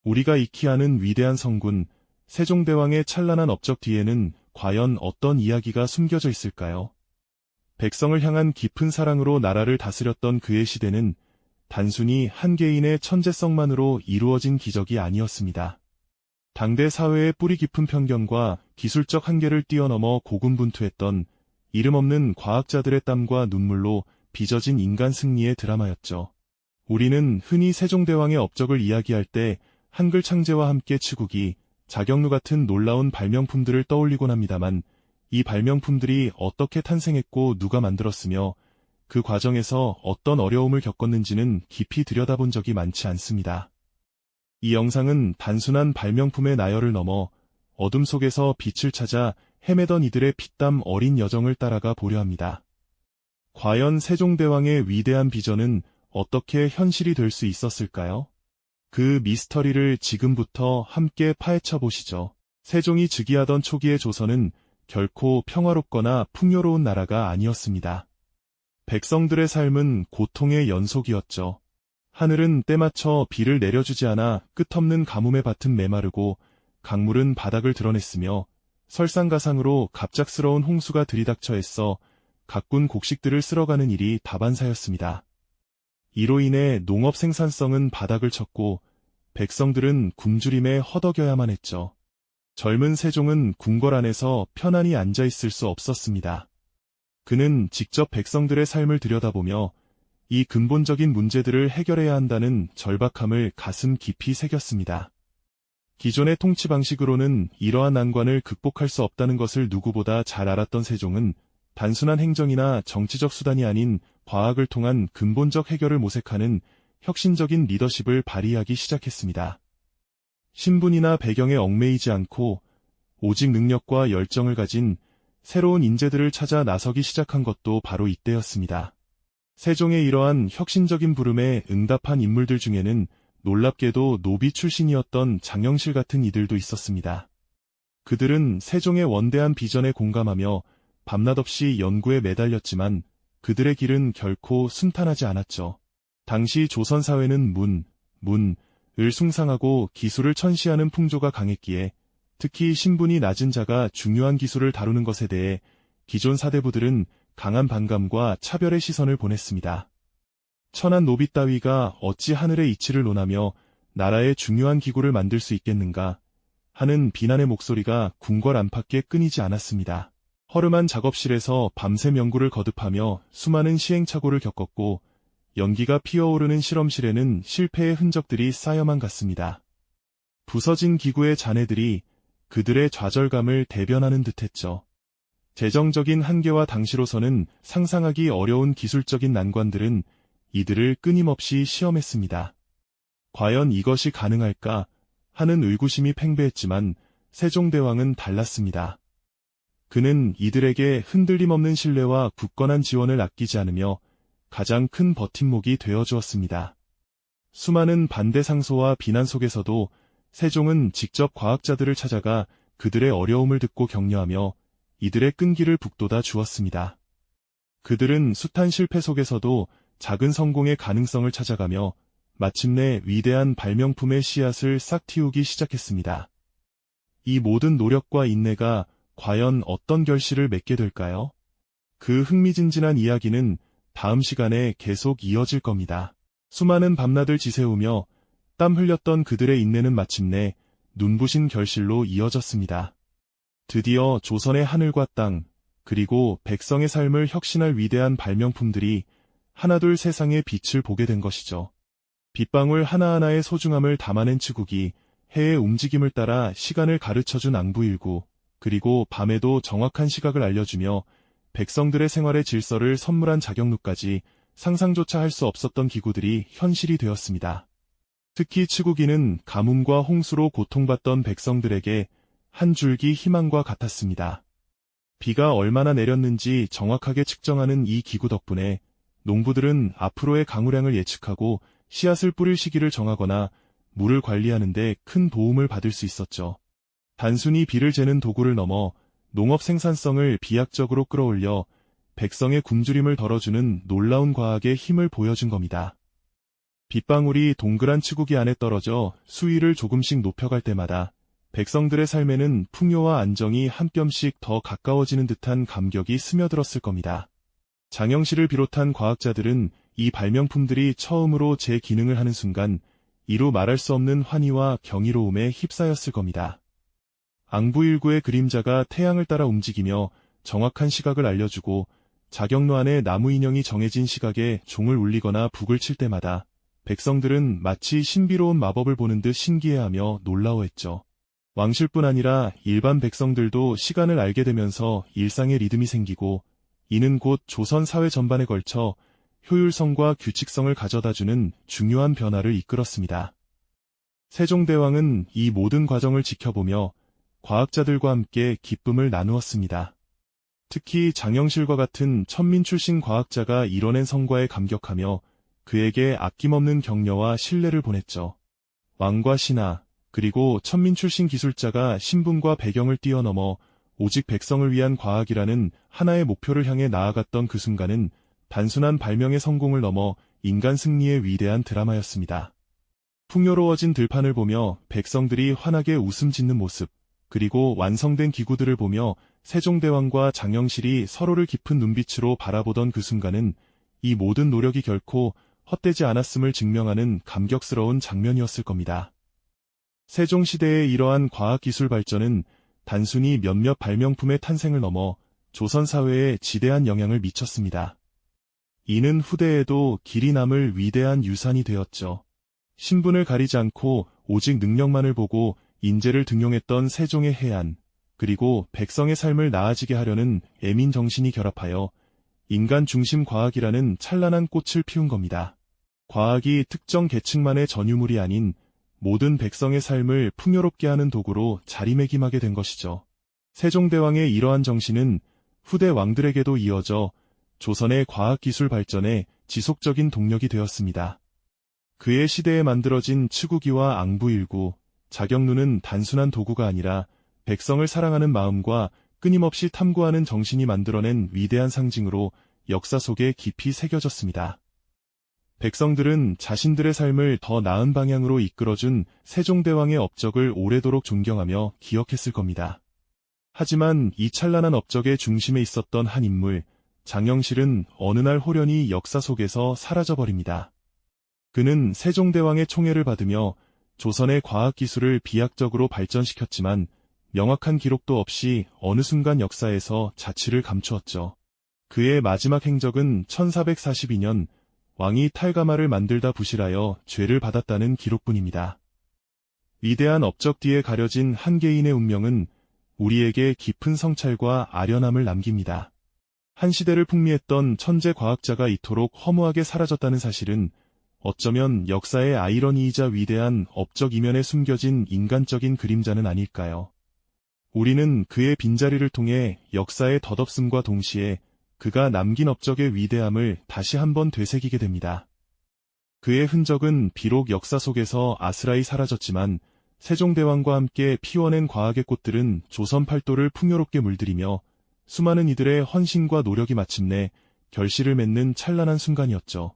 우리가 익히 아는 위대한 성군, 세종대왕의 찬란한 업적 뒤에는 과연 어떤 이야기가 숨겨져 있을까요? 백성을 향한 깊은 사랑으로 나라를 다스렸던 그의 시대는 단순히 한 개인의 천재성만으로 이루어진 기적이 아니었습니다. 당대 사회의 뿌리 깊은 편견과 기술적 한계를 뛰어넘어 고군분투했던 이름 없는 과학자들의 땀과 눈물로 빚어진 인간 승리의 드라마였죠. 우리는 흔히 세종대왕의 업적을 이야기할 때 한글 창제와 함께 치국이, 자경루 같은 놀라운 발명품들을 떠올리곤 합니다만, 이 발명품들이 어떻게 탄생했고 누가 만들었으며 그 과정에서 어떤 어려움을 겪었는지는 깊이 들여다본 적이 많지 않습니다. 이 영상은 단순한 발명품의 나열을 넘어 어둠 속에서 빛을 찾아 헤매던 이들의 피땀 어린 여정을 따라가 보려 합니다. 과연 세종대왕의 위대한 비전은 어떻게 현실이 될 수 있었을까요? 그 미스터리를 지금부터 함께 파헤쳐 보시죠. 세종이 즉위하던 초기의 조선은 결코 평화롭거나 풍요로운 나라가 아니었습니다. 백성들의 삶은 고통의 연속이었죠. 하늘은 때맞춰 비를 내려주지 않아 끝없는 가뭄에 밭은 메마르고 강물은 바닥을 드러냈으며 설상가상으로 갑작스러운 홍수가 들이닥쳐 애써 가꾼 곡식들을 쓸어가는 일이 다반사였습니다. 이로 인해 농업 생산성은 바닥을 쳤고 백성들은 굶주림에 허덕여야만 했죠. 젊은 세종은 궁궐 안에서 편안히 앉아 있을 수 없었습니다. 그는 직접 백성들의 삶을 들여다보며 이 근본적인 문제들을 해결해야 한다는 절박함을 가슴 깊이 새겼습니다. 기존의 통치 방식으로는 이러한 난관을 극복할 수 없다는 것을 누구보다 잘 알았던 세종은 단순한 행정이나 정치적 수단이 아닌 과학을 통한 근본적 해결을 모색하는 혁신적인 리더십을 발휘하기 시작했습니다. 신분이나 배경에 얽매이지 않고 오직 능력과 열정을 가진 새로운 인재들을 찾아 나서기 시작한 것도 바로 이때였습니다. 세종의 이러한 혁신적인 부름에 응답한 인물들 중에는 놀랍게도 노비 출신이었던 장영실 같은 이들도 있었습니다. 그들은 세종의 원대한 비전에 공감하며 밤낮 없이 연구에 매달렸지만 그들의 길은 결코 순탄하지 않았죠. 당시 조선 사회는 문을 숭상하고 기술을 천시하는 풍조가 강했기에 특히 신분이 낮은 자가 중요한 기술을 다루는 것에 대해 기존 사대부들은 강한 반감과 차별의 시선을 보냈습니다. 천한 노비 따위가 어찌 하늘의 이치를 논하며 나라의 중요한 기구를 만들 수 있겠는가 하는 비난의 목소리가 궁궐 안팎에 끊이지 않았습니다. 허름한 작업실에서 밤샘 연구를 거듭하며 수많은 시행착오를 겪었고 연기가 피어오르는 실험실에는 실패의 흔적들이 쌓여만 갔습니다. 부서진 기구의 잔해들이 그들의 좌절감을 대변하는 듯했죠. 재정적인 한계와 당시로서는 상상하기 어려운 기술적인 난관들은 이들을 끊임없이 시험했습니다. 과연 이것이 가능할까 하는 의구심이 팽배했지만 세종대왕은 달랐습니다. 그는 이들에게 흔들림 없는 신뢰와 굳건한 지원을 아끼지 않으며 가장 큰 버팀목이 되어주었습니다. 수많은 반대 상소와 비난 속에서도 세종은 직접 과학자들을 찾아가 그들의 어려움을 듣고 격려하며 이들의 끈기를 북돋아 주었습니다. 그들은 숱한 실패 속에서도 작은 성공의 가능성을 찾아가며 마침내 위대한 발명품의 씨앗을 싹 틔우기 시작했습니다. 이 모든 노력과 인내가 과연 어떤 결실을 맺게 될까요? 그 흥미진진한 이야기는 다음 시간에 계속 이어질 겁니다. 수많은 밤낮을 지새우며 땀 흘렸던 그들의 인내는 마침내 눈부신 결실로 이어졌습니다. 드디어 조선의 하늘과 땅, 그리고 백성의 삶을 혁신할 위대한 발명품들이 하나둘 세상의 빛을 보게 된 것이죠. 빗방울 하나하나의 소중함을 담아낸 치국이 해의 움직임을 따라 시간을 가르쳐준 앙부일구, 그리고 밤에도 정확한 시각을 알려주며 백성들의 생활의 질서를 선물한 자경루까지 상상조차 할 수 없었던 기구들이 현실이 되었습니다. 특히 치국이는 가뭄과 홍수로 고통받던 백성들에게 한 줄기 희망과 같았습니다. 비가 얼마나 내렸는지 정확하게 측정하는 이 기구 덕분에 농부들은 앞으로의 강우량을 예측하고 씨앗을 뿌릴 시기를 정하거나 물을 관리하는 데 큰 도움을 받을 수 있었죠. 단순히 비를 재는 도구를 넘어 농업 생산성을 비약적으로 끌어올려 백성의 굶주림을 덜어주는 놀라운 과학의 힘을 보여준 겁니다. 빗방울이 동그란 치국이 안에 떨어져 수위를 조금씩 높여갈 때마다 백성들의 삶에는 풍요와 안정이 한 뼘씩 더 가까워지는 듯한 감격이 스며들었을 겁니다. 장영실을 비롯한 과학자들은 이 발명품들이 처음으로 제 기능을 하는 순간 이루 말할 수 없는 환희와 경이로움에 휩싸였을 겁니다. 앙부일구의 그림자가 태양을 따라 움직이며 정확한 시각을 알려주고 자경로 안에 나무 인형이 정해진 시각에 종을 울리거나 북을 칠 때마다 백성들은 마치 신비로운 마법을 보는 듯 신기해하며 놀라워했죠. 왕실뿐 아니라 일반 백성들도 시간을 알게 되면서 일상의 리듬이 생기고 이는 곧 조선 사회 전반에 걸쳐 효율성과 규칙성을 가져다주는 중요한 변화를 이끌었습니다. 세종대왕은 이 모든 과정을 지켜보며 과학자들과 함께 기쁨을 나누었습니다. 특히 장영실과 같은 천민 출신 과학자가 이뤄낸 성과에 감격하며 그에게 아낌없는 격려와 신뢰를 보냈죠. 왕과 신하, 그리고 천민 출신 기술자가 신분과 배경을 뛰어넘어 오직 백성을 위한 과학이라는 하나의 목표를 향해 나아갔던 그 순간은 단순한 발명의 성공을 넘어 인간 승리의 위대한 드라마였습니다. 풍요로워진 들판을 보며 백성들이 환하게 웃음 짓는 모습, 그리고 완성된 기구들을 보며 세종대왕과 장영실이 서로를 깊은 눈빛으로 바라보던 그 순간은 이 모든 노력이 결코 헛되지 않았음을 증명하는 감격스러운 장면이었을 겁니다. 세종시대의 이러한 과학기술 발전은 단순히 몇몇 발명품의 탄생을 넘어 조선 사회에 지대한 영향을 미쳤습니다. 이는 후대에도 길이 남을 위대한 유산이 되었죠. 신분을 가리지 않고 오직 능력만을 보고 인재를 등용했던 세종의 해안, 그리고 백성의 삶을 나아지게 하려는 애민 정신이 결합하여 인간 중심 과학이라는 찬란한 꽃을 피운 겁니다. 과학이 특정 계층만의 전유물이 아닌 모든 백성의 삶을 풍요롭게 하는 도구로 자리매김하게 된 것이죠. 세종대왕의 이러한 정신은 후대 왕들에게도 이어져 조선의 과학기술 발전에 지속적인 동력이 되었습니다. 그의 시대에 만들어진 치국이와 앙부일구, 자경루는 단순한 도구가 아니라 백성을 사랑하는 마음과 끊임없이 탐구하는 정신이 만들어낸 위대한 상징으로 역사 속에 깊이 새겨졌습니다. 백성들은 자신들의 삶을 더 나은 방향으로 이끌어준 세종대왕의 업적을 오래도록 존경하며 기억했을 겁니다. 하지만 이 찬란한 업적의 중심에 있었던 한 인물, 장영실은 어느 날 호련히 역사 속에서 사라져버립니다. 그는 세종대왕의 총애를 받으며 조선의 과학기술을 비약적으로 발전시켰지만 명확한 기록도 없이 어느 순간 역사에서 자취를 감추었죠. 그의 마지막 행적은 1442년 왕이 탈가마를 만들다 부실하여 죄를 받았다는 기록뿐입니다. 위대한 업적 뒤에 가려진 한 개인의 운명은 우리에게 깊은 성찰과 아련함을 남깁니다. 한 시대를 풍미했던 천재 과학자가 이토록 허무하게 사라졌다는 사실은 어쩌면 역사의 아이러니이자 위대한 업적 이면에 숨겨진 인간적인 그림자는 아닐까요? 우리는 그의 빈자리를 통해 역사의 덧없음과 동시에 그가 남긴 업적의 위대함을 다시 한번 되새기게 됩니다. 그의 흔적은 비록 역사 속에서 아스라이 사라졌지만 세종대왕과 함께 피워낸 과학의 꽃들은 조선 팔도를 풍요롭게 물들이며 수많은 이들의 헌신과 노력이 마침내 결실을 맺는 찬란한 순간이었죠.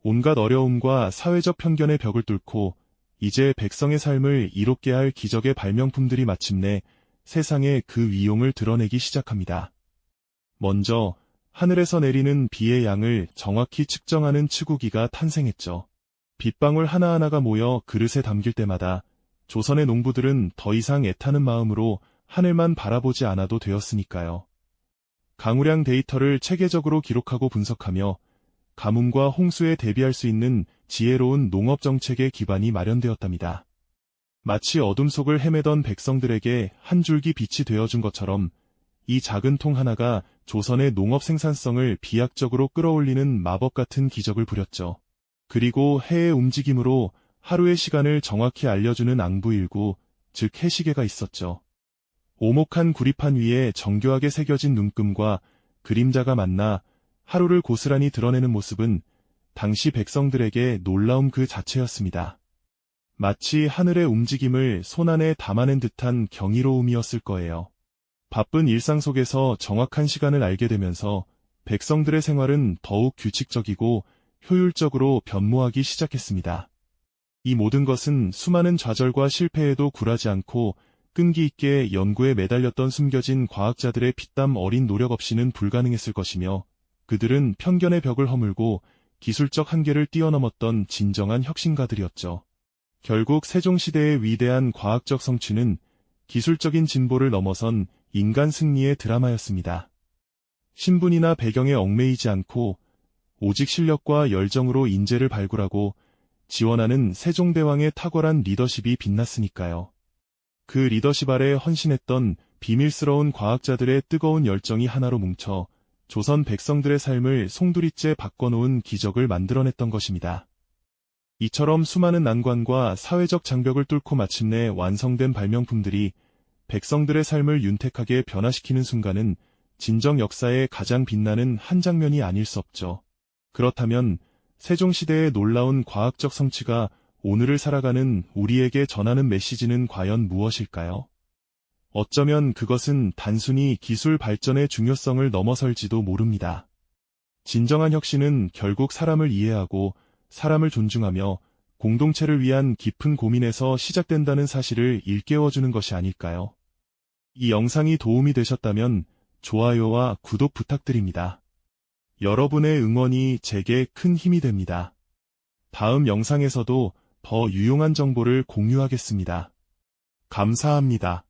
온갖 어려움과 사회적 편견의 벽을 뚫고 이제 백성의 삶을 이롭게 할 기적의 발명품들이 마침내 세상에 그 위용을 드러내기 시작합니다. 먼저 하늘에서 내리는 비의 양을 정확히 측정하는 치구기가 탄생했죠. 빗방울 하나하나가 모여 그릇에 담길 때마다 조선의 농부들은 더 이상 애타는 마음으로 하늘만 바라보지 않아도 되었으니까요. 강우량 데이터를 체계적으로 기록하고 분석하며 가뭄과 홍수에 대비할 수 있는 지혜로운 농업 정책의 기반이 마련되었답니다. 마치 어둠 속을 헤매던 백성들에게 한 줄기 빛이 되어준 것처럼 이 작은 통 하나가 조선의 농업 생산성을 비약적으로 끌어올리는 마법 같은 기적을 부렸죠. 그리고 해의 움직임으로 하루의 시간을 정확히 알려주는 앙부일구, 즉 해시계가 있었죠. 오목한 구리판 위에 정교하게 새겨진 눈금과 그림자가 만나 하루를 고스란히 드러내는 모습은 당시 백성들에게 놀라움 그 자체였습니다. 마치 하늘의 움직임을 손안에 담아낸 듯한 경이로움이었을 거예요. 바쁜 일상 속에서 정확한 시간을 알게 되면서 백성들의 생활은 더욱 규칙적이고 효율적으로 변모하기 시작했습니다. 이 모든 것은 수많은 좌절과 실패에도 굴하지 않고 끈기 있게 연구에 매달렸던 숨겨진 과학자들의 피땀 어린 노력 없이는 불가능했을 것이며, 그들은 편견의 벽을 허물고 기술적 한계를 뛰어넘었던 진정한 혁신가들이었죠. 결국 세종시대의 위대한 과학적 성취는 기술적인 진보를 넘어선 인간 승리의 드라마였습니다. 신분이나 배경에 얽매이지 않고 오직 실력과 열정으로 인재를 발굴하고 지원하는 세종대왕의 탁월한 리더십이 빛났으니까요. 그 리더십 아래 헌신했던 비밀스러운 과학자들의 뜨거운 열정이 하나로 뭉쳐 조선 백성들의 삶을 송두리째 바꿔놓은 기적을 만들어냈던 것입니다. 이처럼 수많은 난관과 사회적 장벽을 뚫고 마침내 완성된 발명품들이 백성들의 삶을 윤택하게 변화시키는 순간은 진정 역사의 가장 빛나는 한 장면이 아닐 수 없죠. 그렇다면 세종시대의 놀라운 과학적 성취가 오늘을 살아가는 우리에게 전하는 메시지는 과연 무엇일까요? 어쩌면 그것은 단순히 기술 발전의 중요성을 넘어설지도 모릅니다. 진정한 혁신은 결국 사람을 이해하고 사람을 존중하며 공동체를 위한 깊은 고민에서 시작된다는 사실을 일깨워주는 것이 아닐까요? 이 영상이 도움이 되셨다면 좋아요와 구독 부탁드립니다. 여러분의 응원이 제게 큰 힘이 됩니다. 다음 영상에서도 더 유용한 정보를 공유하겠습니다. 감사합니다.